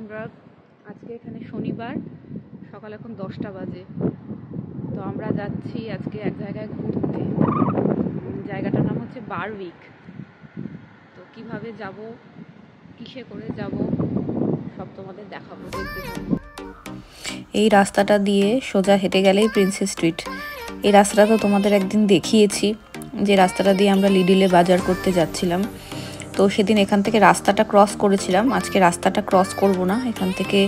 Edinburgh. আজকে এখানে শনিবার, সকাল এখন 10টা বাজে। তো আমরা যাচ্ছি আজকে এক জায়গায় ঘুরতে। জায়গাটার নাম হচ্ছে বারউইক। তো কিভাবে যাব, কিসে করে যাব, সব তোমাদের দেখাবো, দেখতে থাকো। এই রাস্তাটা দিয়ে সোজা হেঁটে গেলেই প্রিন্সেস স্ট্রিট। এই রাস্তাটা তো তোমাদের একদিন দেখিয়েছি, যে রাস্তাটা দিয়ে আমরা লিডিলে বাজার করতে যাচ্ছিলাম। তো সেদিন এখান থেকে রাস্তাটা ক্রস করেছিলাম, আজকে রাস্তাটা ক্রস করব না, এখান থেকে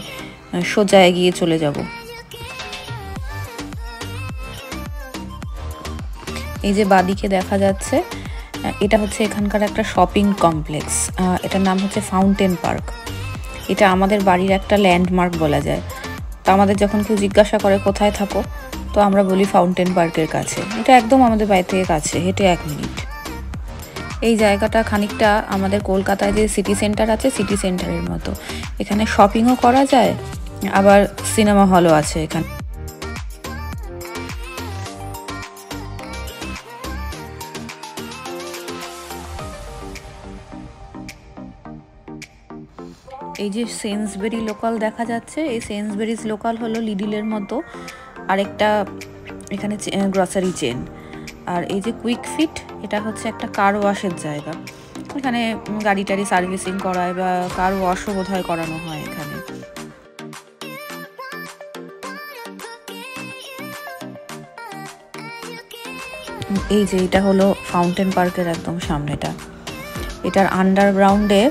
সোজা এগিয়ে চলে যাব। এই যে বাদিকে দেখা যাচ্ছে, এটা হচ্ছে এখানকার একটা শপিং কমপ্লেক্স। এটার নাম হচ্ছে ফাউন্টেন পার্ক। এটা আমাদের বাড়ির একটা ল্যান্ডমার্ক বলা যায়। তো আমাদের যখন কেউ জিজ্ঞাসা করে কোথায় থাকো, তো আমরা বলি ফাউন্টেন পার্কের কাছে। এটা একদম আমাদের বাড়ি থেকে কাছে, হেঁটে 1 মিনিট। এই জায়গাটা খানিকটা আমাদের কলকাতায় যে সিটি সেন্টার আছে, সিটি সেন্টারের মতো। এখানে শপিংও করা যায়, আবার সিনেমা হলও আছে এখানে। এই যে সেন্সবেরি লোকাল দেখা যাচ্ছে, এই সেন্সবেরিজ লোকাল হলো লিডিলের মতো আরেকটা এখানে গ্রসারি চেন। আর এই যে কুইক ফিট, এটা হচ্ছে একটা কার ওয়াশের জায়গা। এখানে গাড়ি টাড়ি সার্ভিসিং করায় বা কার ওয়াশও বোধহয় করানো হয় এখানে। এই যে এটা হলো ফাউন্টেন পার্কের একদম সামনেটা। এটার আন্ডারগ্রাউন্ডে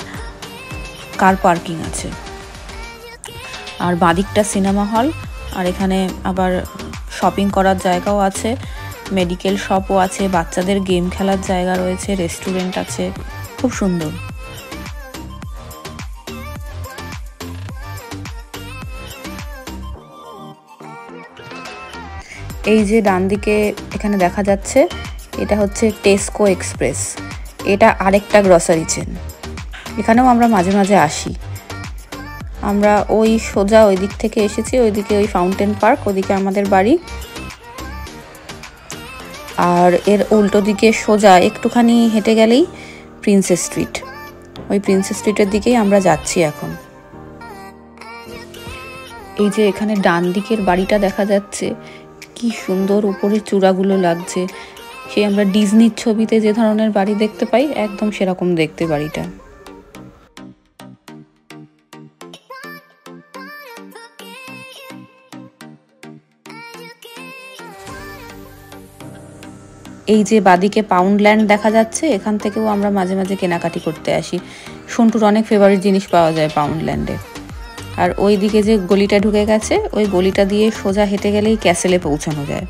কার পার্কিং আছে। আর বাদিকটা সিনেমা হল, আর এখানে আবার শপিং করার জায়গাও আছে, মেডিকেল শপও আছে, বাচ্চাদের গেম খেলার জায়গা রয়েছে, রেস্টুরেন্ট আছে, খুব সুন্দর। এই যে ডান দিকে এখানে দেখা যাচ্ছে, এটা হচ্ছে টেস্কো এক্সপ্রেস। এটা আরেকটা গ্রসারি চেন। এখানেও আমরা মাঝে মাঝে আসি। আমরা ওই সোজা ওই দিক থেকে এসেছি, ওইদিকে ওই ফাউন্টেন পার্ক, ওইদিকে আমাদের বাড়ি। আর এর উল্টো দিকে সোজা একটুখানি হেঁটে গেলেই প্রিন্সেস স্ট্রিট। ওই প্রিন্সেস স্ট্রিটের দিকেই আমরা যাচ্ছি এখন। এই যে এখানে ডান দিকের বাড়িটা দেখা যাচ্ছে, কি সুন্দর উপরের চূড়াগুলো লাগছে। সেই আমরা ডিজনির ছবিতে যে ধরনের বাড়ি দেখতে পাই, একদম সেরকম দেখতে বাড়িটা। এই যে বাদিকে পাউন্ডল্যান্ড দেখা যাচ্ছে, এখান থেকেও আমরা মাঝে মাঝে কেনাকাটি করতে আসি। সন্টুর অনেক ফেভারিট জিনিস পাওয়া যায় পাউন্ডল্যান্ডে। আর ওই দিকে যে গলিটা ঢুকে গেছে, ওই গলিটা দিয়ে সোজা হেঁটে গেলেই ক্যাসেলে পৌঁছানো যায়।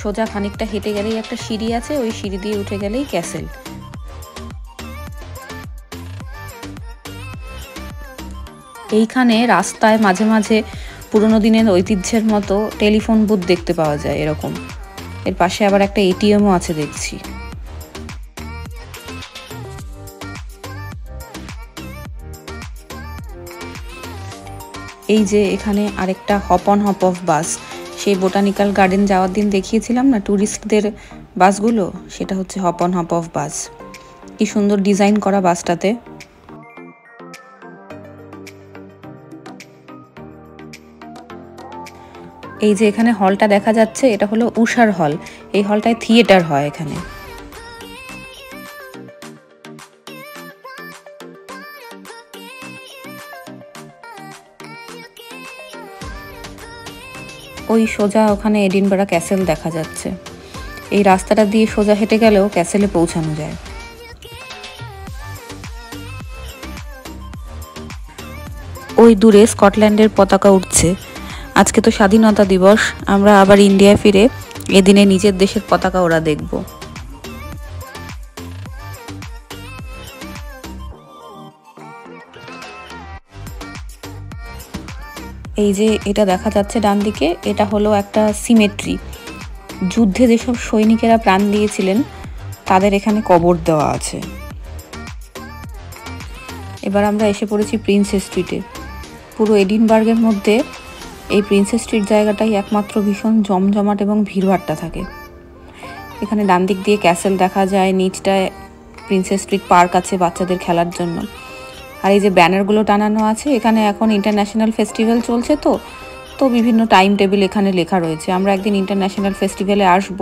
সোজা খানিকটা হেঁটে গেলেই একটা সিঁড়ি আছে, ওই সিঁড়ি দিয়ে উঠে গেলেই ক্যাসেল। এইখানে রাস্তায় মাঝে মাঝে পুরোনো দিনের ঐতিহ্যের মতো টেলিফোন বুথ দেখতে পাওয়া যায় এরকম। এর পাশে আবার একটা এটিএমও আছে দেখছি। এই যে এখানে আরেকটা হপ অন হপ অফ বাস। সেই বোটানিক্যাল গার্ডেন যাওয়ার দিন দেখিয়েছিলাম না ট্যুরিস্টদের বাসগুলো, সেটা হচ্ছে হপ অন হপ অফ বাস। কি সুন্দর ডিজাইন করা বাসটাতে। এই যে এখানে হলটা দেখা যাচ্ছে, এটা হলো উষার হল। এই হলটায় থিয়েটার হয় এখানে। ওই সোজা ওখানে এডিনবারা ক্যাসেল দেখা যাচ্ছে। এই রাস্তাটা দিয়ে সোজা হেঁটে গেলেও ক্যাসেলে পৌঁছানো যায়। ওই দূরে স্কটল্যান্ডের পতাকা উঠছে। আজকে তো স্বাধীনতা দিবস, আমরা আবার ইন্ডিয়ায় ফিরে এদিনে নিজের দেশের পতাকা ওরা দেখব। এই যে এটা দেখা যাচ্ছে ডান দিকে, এটা হলো একটা সিমেট্রি। যুদ্ধে যেসব সৈনিকেরা প্রাণ দিয়েছিলেন তাদের এখানে কবর দেওয়া আছে। এবার আমরা এসে পড়েছি প্রিন্সেস স্ট্রিটে। পুরো এডিনবার্গের মধ্যে এই প্রিন্সেস স্ট্রিট জায়গাটাই একমাত্র ভীষণ জমজমাট এবং ভিড়ভাট্টা থাকে। এখানে ডান দিক দিয়ে ক্যাসেল দেখা যায়, নিচটায় প্রিন্সেস স্ট্রিট পার্ক আছে বাচ্চাদের খেলার জন্য। আর এই যে ব্যানারগুলো টানানো আছে, এখানে এখন ইন্টারন্যাশনাল ফেস্টিভ্যাল চলছে, তো বিভিন্ন টাইম টেবিল এখানে লেখা রয়েছে। আমরা একদিন ইন্টারন্যাশনাল ফেস্টিভ্যালে আসব,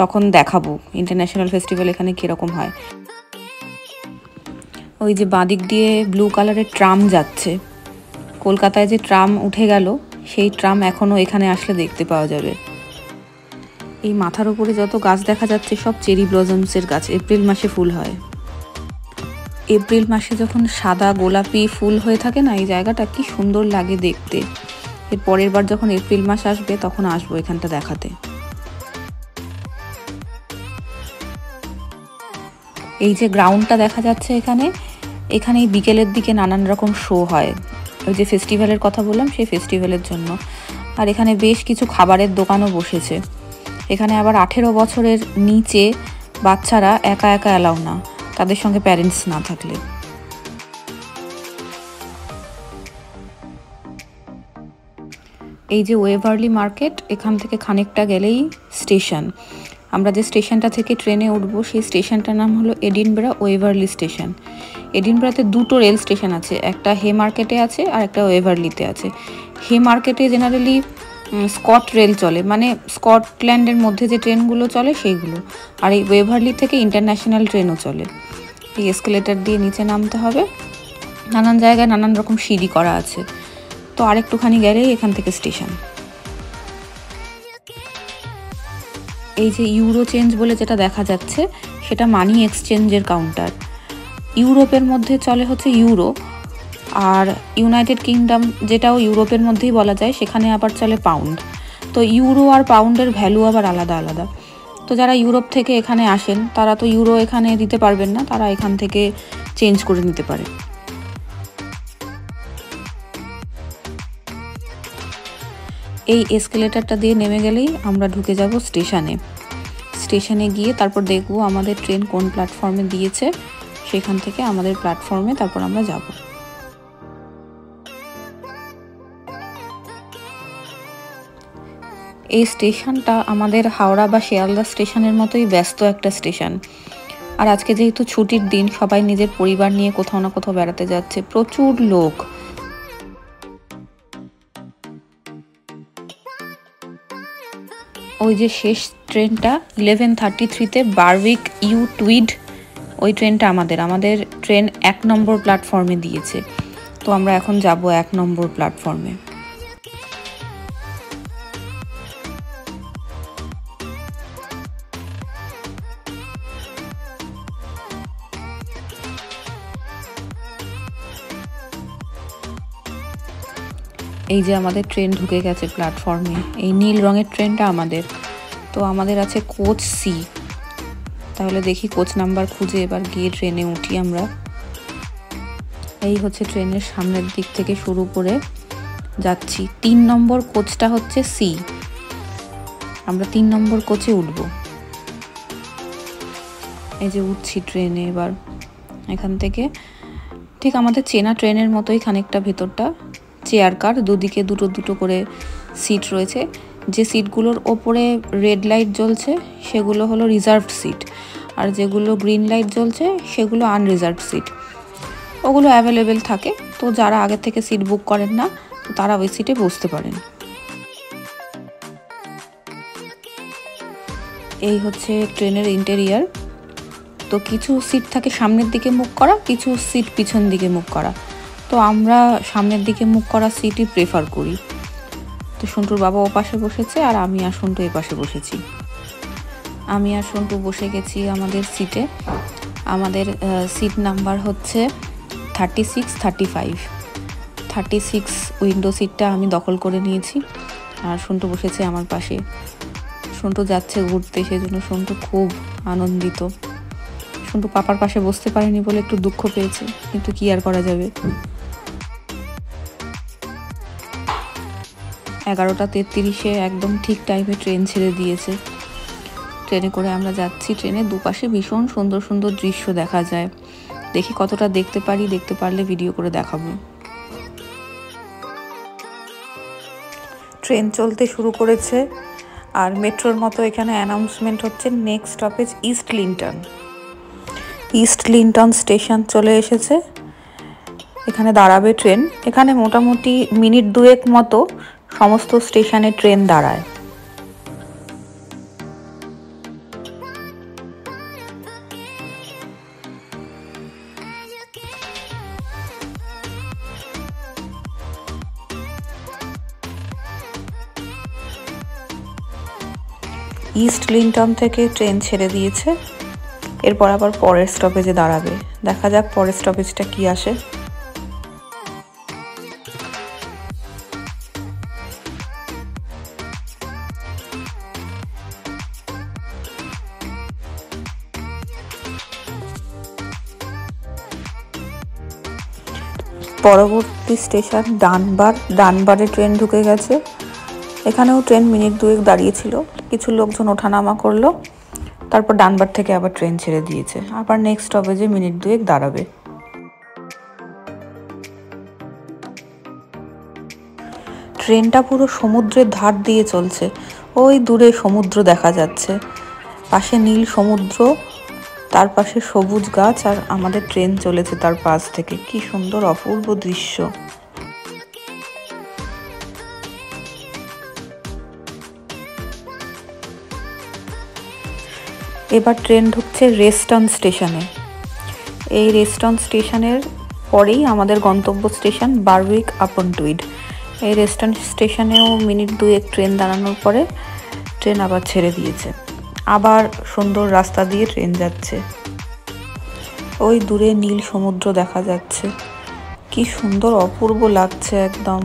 তখন দেখাবো ইন্টারন্যাশনাল ফেস্টিভ্যাল এখানে কীরকম হয়। ওই যে বাঁদিক দিয়ে ব্লু কালারের ট্রাম যাচ্ছে, কলকাতায় যে ট্রাম উঠে গেল সেই ট্রাম এখনও এখানে আসলে দেখতে পাওয়া যাবে। এই মাথার উপরে যত গাছ দেখা যাচ্ছে সব চেরি ব্লজমসের গাছ, এপ্রিল মাসে ফুল হয়। এপ্রিল মাসে যখন সাদা গোলাপি ফুল হয়ে থাকে না, এই জায়গাটা কি সুন্দর লাগে দেখতে। এর পরের বার যখন এপ্রিল মাস আসবে তখন আসবো এখানটা দেখাতে। এই যে গ্রাউন্ডটা দেখা যাচ্ছে এখানে এই বিকেলের দিকে নানান রকম শো হয়, ওই যে ফেস্টিভ্যালের কথা বললাম সেই ফেস্টিভ্যালের জন্য। আর এখানে বেশ কিছু খাবারের দোকানও বসেছে। এখানে আবার 18 বছরের নিচে বাচ্চারা একা একা অ্যালাউ না, তাদের সঙ্গে প্যারেন্টস না থাকলে। এই যে ওয়েভারলি মার্কেট, এখান থেকে খানিকটা গেলেই স্টেশন। আমরা যে স্টেশনটা থেকে ট্রেনে উঠবো সেই স্টেশনটার নাম হলো এডিনবরা ওয়েভারলি স্টেশন। এডিনবরাতে দুটো রেল স্টেশন আছে, একটা হে মার্কেটে আছে আর একটা ওয়েভারলিতে আছে। হে মার্কেটে জেনারেলি স্কট রেল চলে, মানে স্কটল্যান্ডের মধ্যে যে ট্রেনগুলো চলে সেইগুলো। আর এই ওয়েভারলি থেকে ইন্টারন্যাশনাল ট্রেনও চলে। এই এসকেলেটার দিয়ে নিচে নামতে হবে, নানান জায়গায় নানান রকম সিঁড়ি করা আছে। তো আরেকটুখানি গেলেই এখান থেকে স্টেশন। এই যে ইউরো চেঞ্জ বলে যেটা দেখা যাচ্ছে সেটা মানি এক্সচেঞ্জের কাউন্টার। ইউরোপের মধ্যে চলে হচ্ছে ইউরো, আর ইউনাইটেড কিংডম যেটাও ইউরোপের মধ্যেই বলা যায় সেখানে আবার চলে পাউন্ড। তো ইউরো আর পাউন্ডের ভ্যালু আবার আলাদা আলাদা। তো যারা ইউরোপ থেকে এখানে আসেন তারা তো ইউরো এখানে দিতে পারবেন না, তারা এখান থেকে চেঞ্জ করে নিতে পারে। এই এসকেলেটারটা দিয়ে নেমে গেলেই আমরা ঢুকে যাব স্টেশনে। স্টেশনে গিয়ে তারপর দেখব আমাদের ট্রেন কোন প্ল্যাটফর্মে দিয়েছে, সেখান থেকে আমাদের প্ল্যাটফর্মে তারপর আমরা যাব। এই স্টেশনটা আমাদের হাওড়া বা শিয়ালদা স্টেশনের মতোই ব্যস্ত একটা স্টেশন। আর আজকে যেহেতু ছুটির দিন, সবাই নিজের পরিবার নিয়ে কোথাও না কোথাও বেড়াতে যাচ্ছে, প্রচুর লোক। ওই যে শেষ ট্রেনটা 11:33-তে বারউইক ইউ টুইড, ওই ট্রেনটা আমাদের ট্রেন 1 নম্বর প্ল্যাটফর্মে দিয়েছে। তো আমরা এখন যাব 1 নম্বর প্ল্যাটফর্মে। এই যে আমাদের ট্রেন ঢুকে গেছে প্ল্যাটফর্মে, এই নীল রঙের ট্রেনটা আমাদের। তো আমাদের আছে কোচ সি। তাহলে দেখি কোচ নাম্বার খুঁজে এবার গিয়ে ট্রেনে উঠি আমরা। এই হচ্ছে ট্রেনের সামনের দিক থেকে শুরু করে যাচ্ছি। 3 নম্বর কোচটা হচ্ছে সি, আমরা 3 নম্বর কোচে উঠব। এই যে উঠছি ট্রেনে এবার। এখান থেকে ঠিক আমাদের চেনা ট্রেনের মতোই খানিকটা ভেতরটা, চেয়ার কার, দুদিকে দুটো দুটো করে সিট রয়েছে। যে সিটগুলোর ওপরে রেড লাইট জ্বলছে সেগুলো হলো রিজার্ভড সিট, আর যেগুলো গ্রিন লাইট জ্বলছে সেগুলো আনরিজার্ভড সিট। ওগুলো অ্যাভেলেবেল থাকে, তো যারা আগে থেকে সিট বুক করেন না তো তারা ওই সিটে বসতে পারেন। এই হচ্ছে ট্রেনের ইন্টেরিয়ার। তো কিছু সিট থাকে সামনের দিকে মুখ করা, কিছু সিট পিছন দিকে মুখ করা। তো আমরা সামনের দিকে মুখ করা সিটই প্রেফার করি। তো সন্টুর বাবা ও পাশে বসেছে আর আমি আর সন্টু এই পাশে বসেছি। আমি আর সন্টু বসে গেছি আমাদের সিটে। আমাদের সিট নাম্বার হচ্ছে 36, 35। 36 উইন্ডো সিটটা আমি দখল করে নিয়েছি, আর সন্টু বসেছে আমার পাশে। সন্টু যাচ্ছে ঘুরতে, সেজন্য সন্টু খুব আনন্দিত। সন্টু পাপার পাশে বসতে পারেনি বলে একটু দুঃখ পেয়েছে, কিন্তু কি আর করা যাবে। 11:33-এ একদম ঠিক টাইমে ট্রেন ছেড়ে দিয়েছে। ট্রেনে করে আমরা যাচ্ছি। ট্রেনের দুপাশে ভীষণ সুন্দর সুন্দর দৃশ্য দেখা যায়। দেখি কতটা দেখতে পারি, দেখতে পারলে ভিডিও করে দেখাবো। ট্রেন চলতে শুরু করেছে, আর মেট্রোর মতো এখানে অ্যানাউন্সমেন্ট হচ্ছে next stoppage east Linton. East Linton station চলে এসেছে। এখানে দাঁড়াবে ট্রেন। এখানে মোটামুটি মিনিট 2 মতো সমস্ত স্টেশনে ট্রেন দাঁড়ায়। ইস্ট লিন্টন থেকে ট্রেন ছেড়ে দিয়েছে, এরপর আবার পরের স্টপেজে দাঁড়াবে। দেখা যাক পরের স্টপেজটা কি আসে। পরবর্তী স্টেশন ডানবার। ডানবারে ট্রেন ঢুকে গেছে। এখানেও ট্রেন মিনিট 2 দাঁড়িয়েছিল, কিছু লোকজন ওঠানামা করলো, তারপর ডানবার থেকে আবার ট্রেন ছেড়ে দিয়েছে। আবার নেক্সট স্টপেজে মিনিট 2 দাঁড়াবে। ট্রেনটা পুরো সমুদ্রের ধার দিয়ে চলছে। ওই দূরে সমুদ্র দেখা যাচ্ছে, পাশে নীল সমুদ্র, তার পাশে সবুজ গাছ, আর আমাদের ট্রেন চলেছে তার পাশ থেকে। কি সুন্দর অপূর্ব দৃশ্য। এবার ট্রেন ঢুকছে রেস্টন স্টেশনে। এই রেস্টন স্টেশনের পরেই আমাদের গন্তব্য স্টেশন বারউইক আপন টুইড। এই রেস্টন স্টেশনেও মিনিট 2 ট্রেন দাঁড়ানোর পরে ট্রেন আবার ছেড়ে দিয়েছে। আবার সুন্দর রাস্তা দিয়ে ট্রেন যাচ্ছে। ওই দূরে নীল সমুদ্র দেখা যাচ্ছে। কি সুন্দর অপূর্ব লাগছে একদম।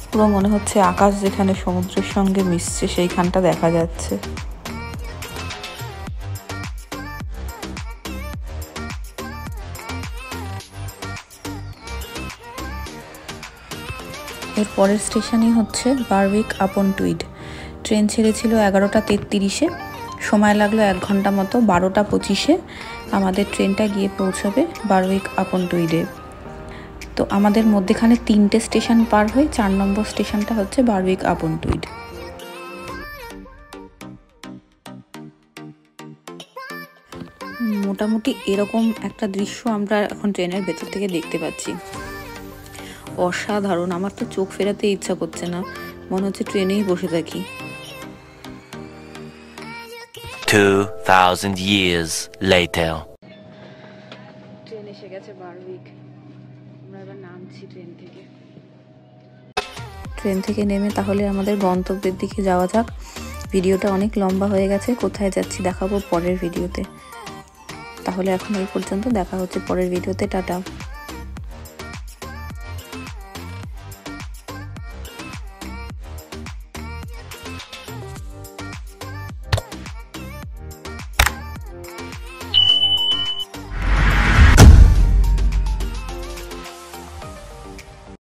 পুরো মনে হচ্ছে আকাশ যেখানে সমুদ্রের সঙ্গে মিশছে সেইখানটা দেখা যাচ্ছে। এর পরের স্টেশনই হচ্ছে বারউইক আপন টুইড। ট্রেন ছেড়েছিল 11টা 33-এ, সময় লাগলো 1 ঘন্টা মতো। 12টা 25-এ আমাদের ট্রেনটা গিয়ে পৌঁছবে বারউইক আপন টুইডে। তো আমাদের মধ্যেখানে 3টে স্টেশন পার হয়ে 4 নম্বর স্টেশনটা হচ্ছে বারউইক আপন টুইড। মোটামুটি এরকম একটা দৃশ্য আমরা এখন ট্রেনের ভেতর থেকে দেখতে পাচ্ছি। অসাধারণ। আমার তো চোখ ফেরাতে ইচ্ছা করছে না, মনে হচ্ছে ট্রেনেই বসে থাকি। 2000 years later. ট্রেন এসে গেছে বারউইক। আমরা এবার নামছি ট্রেন থেকে নেমে তাহলে আমাদের গন্তব্যের দিকে যাওয়া যাক। ভিডিওটা অনেক লম্বা হয়ে গেছে, কোথায় যাচ্ছি দেখাবো পরের ভিডিওতে। তাহলে এখন এই পর্যন্ত, দেখা হচ্ছে পরের ভিডিওতে। টাটা।